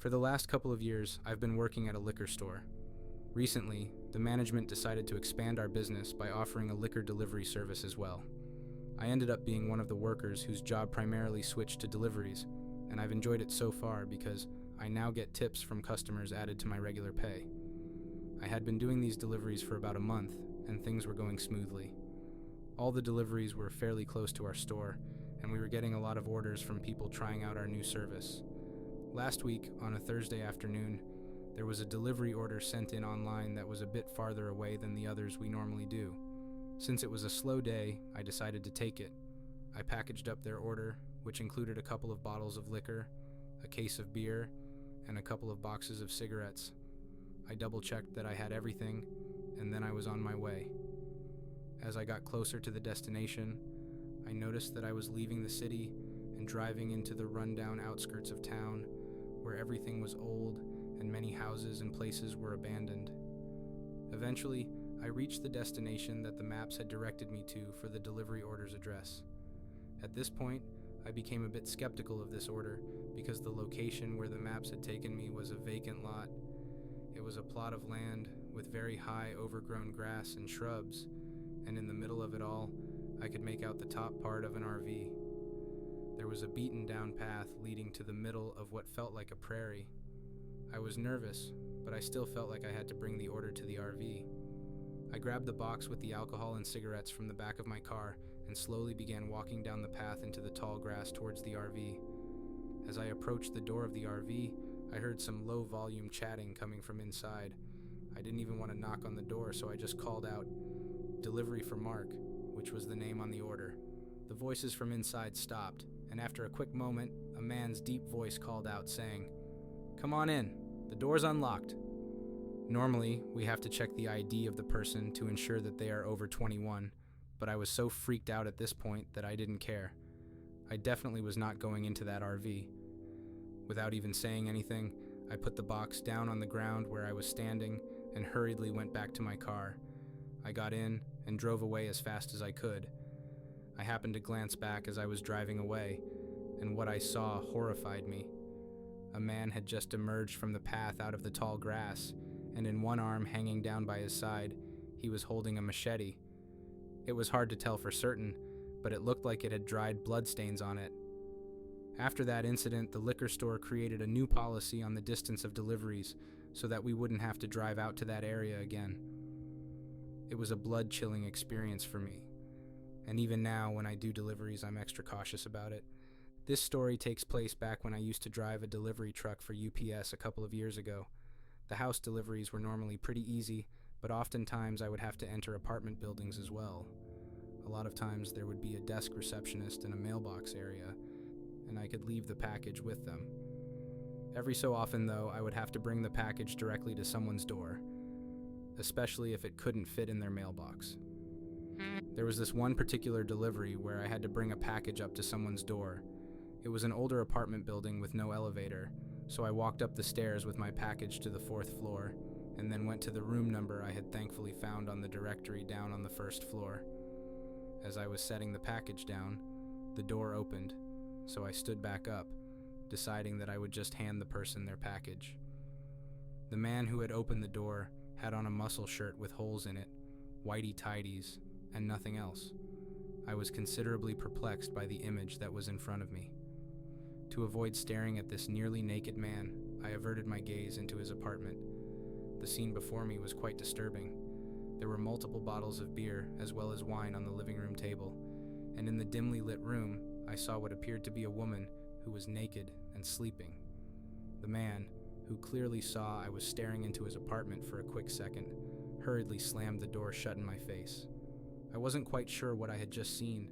For the last couple of years, I've been working at a liquor store. Recently, the management decided to expand our business by offering a liquor delivery service as well. I ended up being one of the workers whose job primarily switched to deliveries, and I've enjoyed it so far because I now get tips from customers added to my regular pay. I had been doing these deliveries for about a month, and things were going smoothly. All the deliveries were fairly close to our store, and we were getting a lot of orders from people trying out our new service. Last week, on a Thursday afternoon, there was a delivery order sent in online that was a bit farther away than the others we normally do. Since it was a slow day, I decided to take it. I packaged up their order, which included a couple of bottles of liquor, a case of beer, and a couple of boxes of cigarettes. I double-checked that I had everything, and then I was on my way. As I got closer to the destination, I noticed that I was leaving the city and driving into the rundown outskirts of town, where everything was old and many houses and places were abandoned. Eventually, I reached the destination that the maps had directed me to for the delivery order's address. At this point, I became a bit skeptical of this order because the location where the maps had taken me was a vacant lot. It was a plot of land with very high overgrown grass and shrubs, and in the middle of it all, I could make out the top part of an RV. There was a beaten down path leading to the middle of what felt like a prairie. I was nervous, but I still felt like I had to bring the order to the RV. I grabbed the box with the alcohol and cigarettes from the back of my car and slowly began walking down the path into the tall grass towards the RV. As I approached the door of the RV, I heard some low-volume chatting coming from inside. I didn't even want to knock on the door, so I just called out, "Delivery for Mark," which was the name on the order. The voices from inside stopped, and after a quick moment, a man's deep voice called out saying, "Come on in, the door's unlocked." Normally, we have to check the ID of the person to ensure that they are over 21, but I was so freaked out at this point that I didn't care. I definitely was not going into that RV. Without even saying anything, I put the box down on the ground where I was standing and hurriedly went back to my car. I got in and drove away as fast as I could. I happened to glance back as I was driving away, and what I saw horrified me. A man had just emerged from the path out of the tall grass, and in one arm hanging down by his side, he was holding a machete. It was hard to tell for certain, but it looked like it had dried bloodstains on it. After that incident, the liquor store created a new policy on the distance of deliveries so that we wouldn't have to drive out to that area again. It was a blood-chilling experience for me, and even now when I do deliveries, I'm extra cautious about it. This story takes place back when I used to drive a delivery truck for UPS a couple of years ago. The house deliveries were normally pretty easy, but oftentimes I would have to enter apartment buildings as well. A lot of times there would be a desk receptionist and a mailbox area, and I could leave the package with them. Every so often, though, I would have to bring the package directly to someone's door, especially if it couldn't fit in their mailbox. There was this one particular delivery where I had to bring a package up to someone's door. It was an older apartment building with no elevator, so I walked up the stairs with my package to the 4th floor, and then went to the room number I had thankfully found on the directory down on the 1st floor. As I was setting the package down, the door opened, so I stood back up, deciding that I would just hand the person their package. The man who had opened the door had on a muscle shirt with holes in it, whitey tighties, and nothing else. I was considerably perplexed by the image that was in front of me. To avoid staring at this nearly naked man, I averted my gaze into his apartment. The scene before me was quite disturbing. There were multiple bottles of beer as well as wine on the living room table, and in the dimly lit room, I saw what appeared to be a woman who was naked and sleeping. The man, who clearly saw I was staring into his apartment for a quick second, hurriedly slammed the door shut in my face. I wasn't quite sure what I had just seen.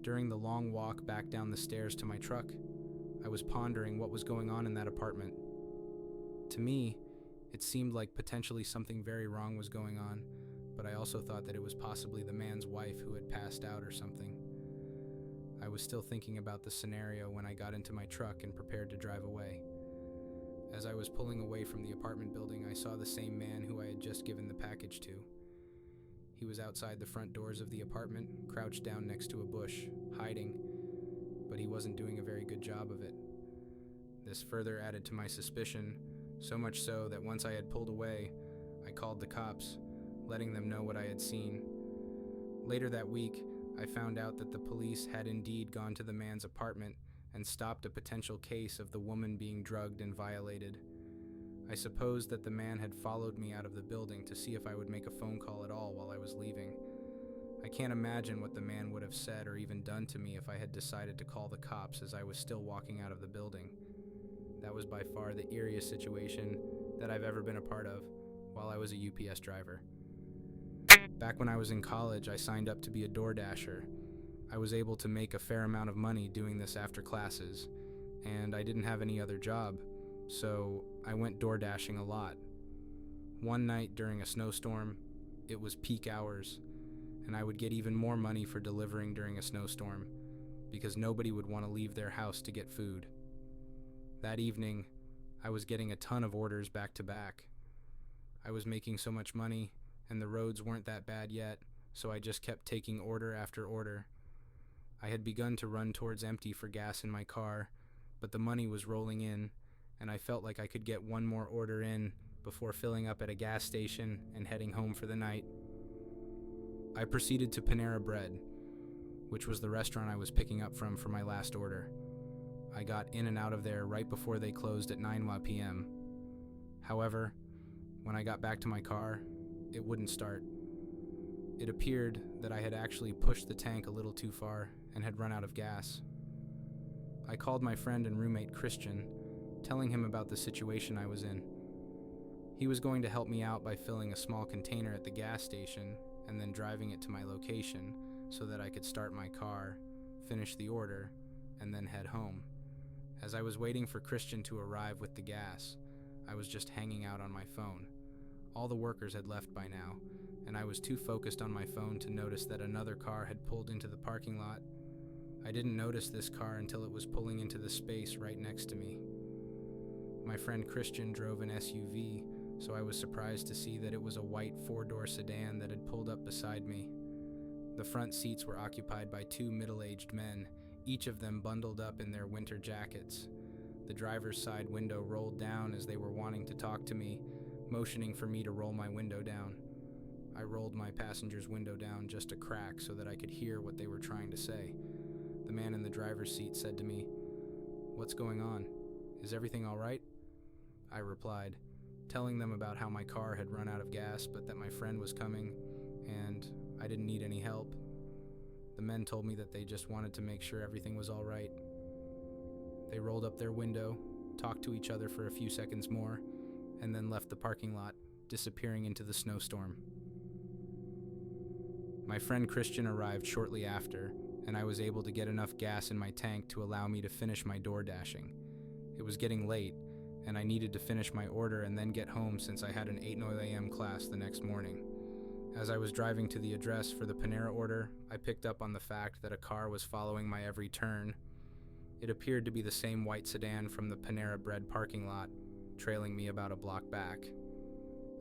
During the long walk back down the stairs to my truck, I was pondering what was going on in that apartment. To me, it seemed like potentially something very wrong was going on, but I also thought that it was possibly the man's wife who had passed out or something. I was still thinking about the scenario when I got into my truck and prepared to drive away. As I was pulling away from the apartment building, I saw the same man who I had just given the package to. He was outside the front doors of the apartment, crouched down next to a bush, hiding, but he wasn't doing a very good job of it. This further added to my suspicion, so much so that once I had pulled away, I called the cops, letting them know what I had seen. Later that week, I found out that the police had indeed gone to the man's apartment and stopped a potential case of the woman being drugged and violated. I supposed that the man had followed me out of the building to see if I would make a phone call at all while I was leaving. I can't imagine what the man would have said or even done to me if I had decided to call the cops as I was still walking out of the building. That was by far the eeriest situation that I've ever been a part of while I was a UPS driver. Back when I was in college, I signed up to be a DoorDasher. I was able to make a fair amount of money doing this after classes, and I didn't have any other job, so I went DoorDashing a lot. One night during a snowstorm, it was peak hours, and I would get even more money for delivering during a snowstorm, because nobody would want to leave their house to get food. That evening, I was getting a ton of orders back to back. I was making so much money, and the roads weren't that bad yet, so I just kept taking order after order. I had begun to run towards empty for gas in my car, but the money was rolling in, and I felt like I could get one more order in before filling up at a gas station and heading home for the night. I proceeded to Panera Bread, which was the restaurant I was picking up from for my last order. I got in and out of there right before they closed at 9 p.m. However, when I got back to my car, it wouldn't start. It appeared that I had actually pushed the tank a little too far and had run out of gas. I called my friend and roommate Christian, telling him about the situation I was in. He was going to help me out by filling a small container at the gas station and then driving it to my location so that I could start my car, finish the order, and then head home. As I was waiting for Christian to arrive with the gas, I was just hanging out on my phone. All the workers had left by now, and I was too focused on my phone to notice that another car had pulled into the parking lot. I didn't notice this car until it was pulling into the space right next to me. My friend Christian drove an SUV, so I was surprised to see that it was a white 4-door sedan that had pulled up beside me. The front seats were occupied by 2 middle-aged men, each of them bundled up in their winter jackets. The driver's side window rolled down as they were wanting to talk to me, motioning for me to roll my window down. I rolled my passenger's window down just a crack so that I could hear what they were trying to say. The man in the driver's seat said to me, "What's going on? Is everything all right?" I replied, telling them about how my car had run out of gas but that my friend was coming and I didn't need any help. The men told me that they just wanted to make sure everything was all right. They rolled up their window, talked to each other for a few seconds more, and then left the parking lot, disappearing into the snowstorm. My friend Christian arrived shortly after, and I was able to get enough gas in my tank to allow me to finish my door dashing. It was getting late, and I needed to finish my order and then get home since I had an 8 a.m. class the next morning. As I was driving to the address for the Panera order, I picked up on the fact that a car was following my every turn. It appeared to be the same white sedan from the Panera Bread parking lot, trailing me about a block back.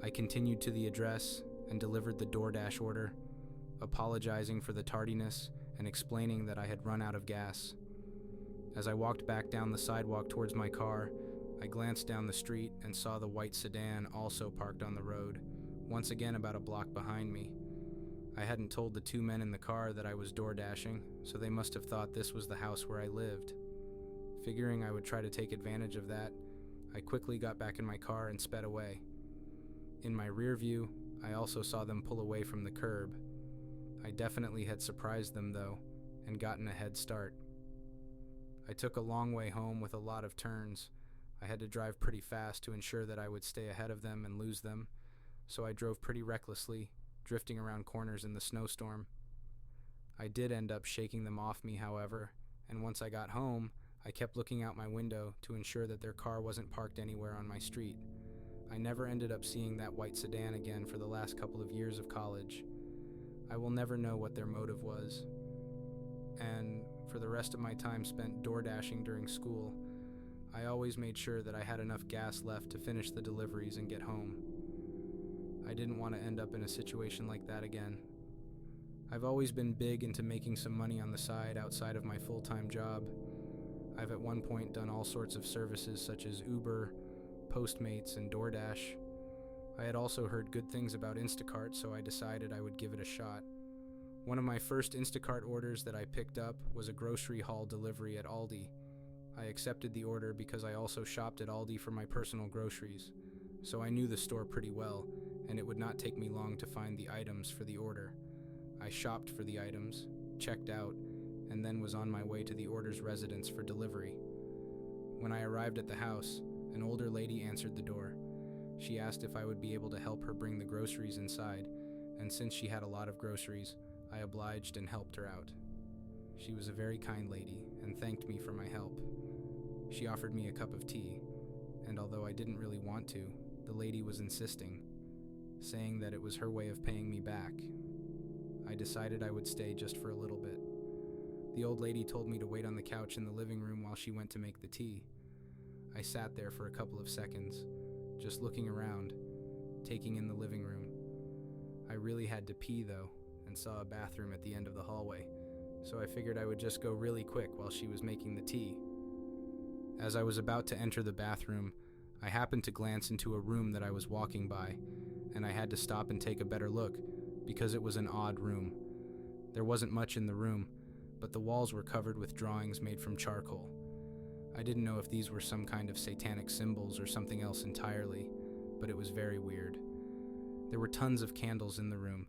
I continued to the address and delivered the DoorDash order, apologizing for the tardiness and explaining that I had run out of gas. As I walked back down the sidewalk towards my car, I glanced down the street and saw the white sedan also parked on the road, once again about a block behind me. I hadn't told the 2 men in the car that I was door dashing, so they must have thought this was the house where I lived. Figuring I would try to take advantage of that, I quickly got back in my car and sped away. In my rear view, I also saw them pull away from the curb. I definitely had surprised them though, and gotten a head start. I took a long way home with a lot of turns. I had to drive pretty fast to ensure that I would stay ahead of them and lose them, so I drove pretty recklessly, drifting around corners in the snowstorm. I did end up shaking them off me, however, and once I got home, I kept looking out my window to ensure that their car wasn't parked anywhere on my street. I never ended up seeing that white sedan again for the last couple of years of college. I will never know what their motive was. And for the rest of my time spent door dashing during school, I always made sure that I had enough gas left to finish the deliveries and get home. I didn't want to end up in a situation like that again. I've always been big into making some money on the side outside of my full-time job. I've at one point done all sorts of services such as Uber, Postmates, and DoorDash. I had also heard good things about Instacart, so I decided I would give it a shot. One of my first Instacart orders that I picked up was a grocery haul delivery at Aldi. I accepted the order because I also shopped at Aldi for my personal groceries, so I knew the store pretty well, and it would not take me long to find the items for the order. I shopped for the items, checked out, and then was on my way to the order's residence for delivery. When I arrived at the house, an older lady answered the door. She asked if I would be able to help her bring the groceries inside, and since she had a lot of groceries, I obliged and helped her out. She was a very kind lady and thanked me for my help. She offered me a cup of tea, and although I didn't really want to, the lady was insisting, saying that it was her way of paying me back. I decided I would stay just for a little bit. The old lady told me to wait on the couch in the living room while she went to make the tea. I sat there for a couple of seconds, just looking around, taking in the living room. I really had to pee though, and saw a bathroom at the end of the hallway, so I figured I would just go really quick while she was making the tea. As I was about to enter the bathroom, I happened to glance into a room that I was walking by, and I had to stop and take a better look because it was an odd room. There wasn't much in the room, but the walls were covered with drawings made from charcoal. I didn't know if these were some kind of satanic symbols or something else entirely, but it was very weird. There were tons of candles in the room,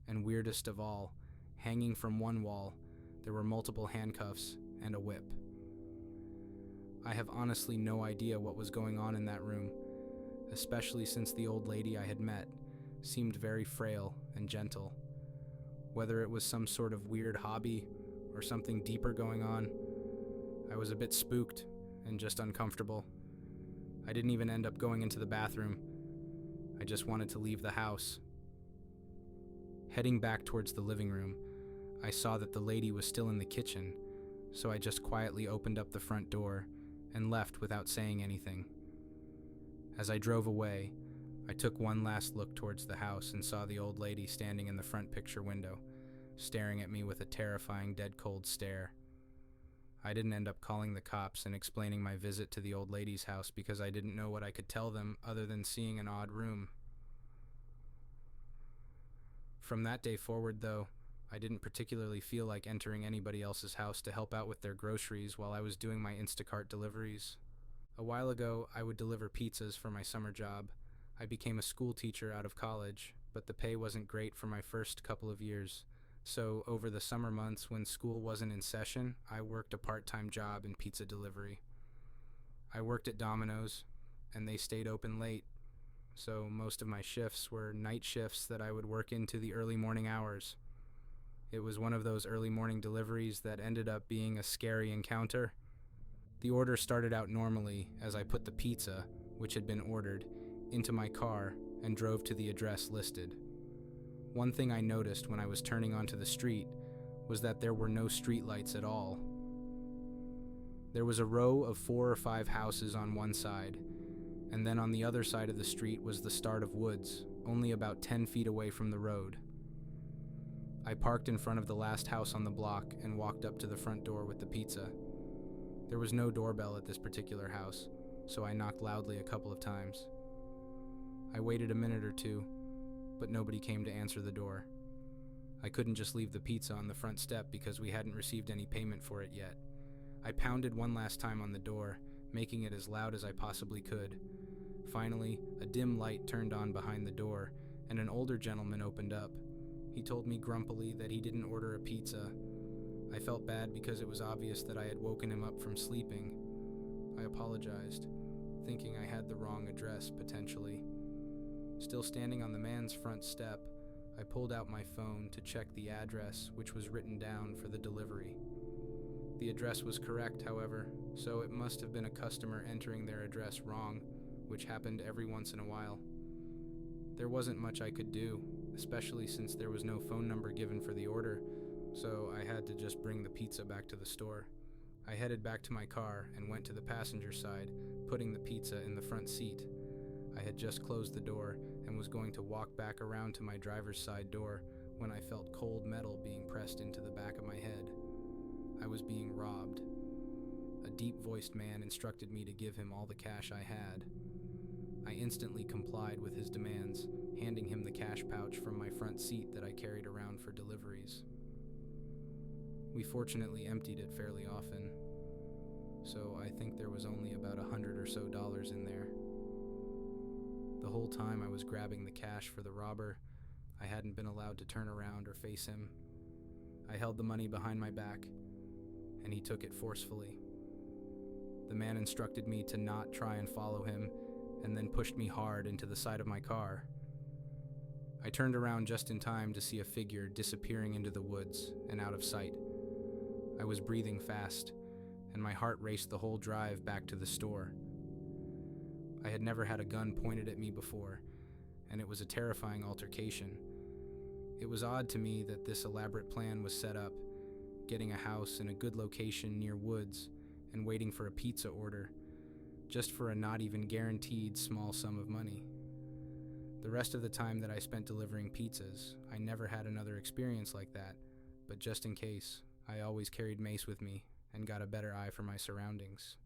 and weirdest of all, hanging from one wall, there were multiple handcuffs and a whip. I have honestly no idea what was going on in that room, especially since the old lady I had met seemed very frail and gentle. Whether it was some sort of weird hobby or something deeper going on, I was a bit spooked and just uncomfortable. I didn't even end up going into the bathroom. I just wanted to leave the house. Heading back towards the living room, I saw that the lady was still in the kitchen, so I just quietly opened up the front door and left without saying anything. As I drove away, I took one last look towards the house and saw the old lady standing in the front picture window, staring at me with a terrifying dead-cold stare. I didn't end up calling the cops and explaining my visit to the old lady's house because I didn't know what I could tell them other than seeing an odd room. From that day forward, though, I didn't particularly feel like entering anybody else's house to help out with their groceries while I was doing my Instacart deliveries. A while ago, I would deliver pizzas for my summer job. I became a school teacher out of college, but the pay wasn't great for my first couple of years. So over the summer months when school wasn't in session, I worked a part-time job in pizza delivery. I worked at Domino's, and they stayed open late. So most of my shifts were night shifts that I would work into the early morning hours. It was one of those early morning deliveries that ended up being a scary encounter. The order started out normally as I put the pizza, which had been ordered, into my car and drove to the address listed. One thing I noticed when I was turning onto the street was that there were no streetlights at all. There was a row of 4 or 5 houses on one side, and then on the other side of the street was the start of woods, only about 10 feet away from the road. I parked in front of the last house on the block and walked up to the front door with the pizza. There was no doorbell at this particular house, so I knocked loudly a couple of times. I waited a minute or two, but nobody came to answer the door. I couldn't just leave the pizza on the front step because we hadn't received any payment for it yet. I pounded one last time on the door, making it as loud as I possibly could. Finally, a dim light turned on behind the door, and an older gentleman opened up. He told me grumpily that he didn't order a pizza. I felt bad because it was obvious that I had woken him up from sleeping. I apologized, thinking I had the wrong address, potentially. Still standing on the man's front step, I pulled out my phone to check the address, which was written down for the delivery. The address was correct, however, so it must have been a customer entering their address wrong, which happened every once in a while. There wasn't much I could do, especially since there was no phone number given for the order, so I had to just bring the pizza back to the store. I headed back to my car and went to the passenger side, putting the pizza in the front seat. I had just closed the door and was going to walk back around to my driver's side door when I felt cold metal being pressed into the back of my head. I was being robbed. A deep-voiced man instructed me to give him all the cash I had. I instantly complied with his demands, handing him the cash pouch from my front seat that I carried around for deliveries. We fortunately emptied it fairly often, so I think there was only about $100 or so in there. The whole time I was grabbing the cash for the robber, I hadn't been allowed to turn around or face him. I held the money behind my back, and he took it forcefully. The man instructed me to not try and follow him, and then pushed me hard into the side of my car. I turned around just in time to see a figure disappearing into the woods and out of sight. I was breathing fast, and my heart raced the whole drive back to the store. I had never had a gun pointed at me before, and it was a terrifying altercation. It was odd to me that this elaborate plan was set up, getting a house in a good location near woods and waiting for a pizza order, just for a not even guaranteed small sum of money. The rest of the time that I spent delivering pizzas, I never had another experience like that, but just in case, I always carried mace with me and got a better eye for my surroundings.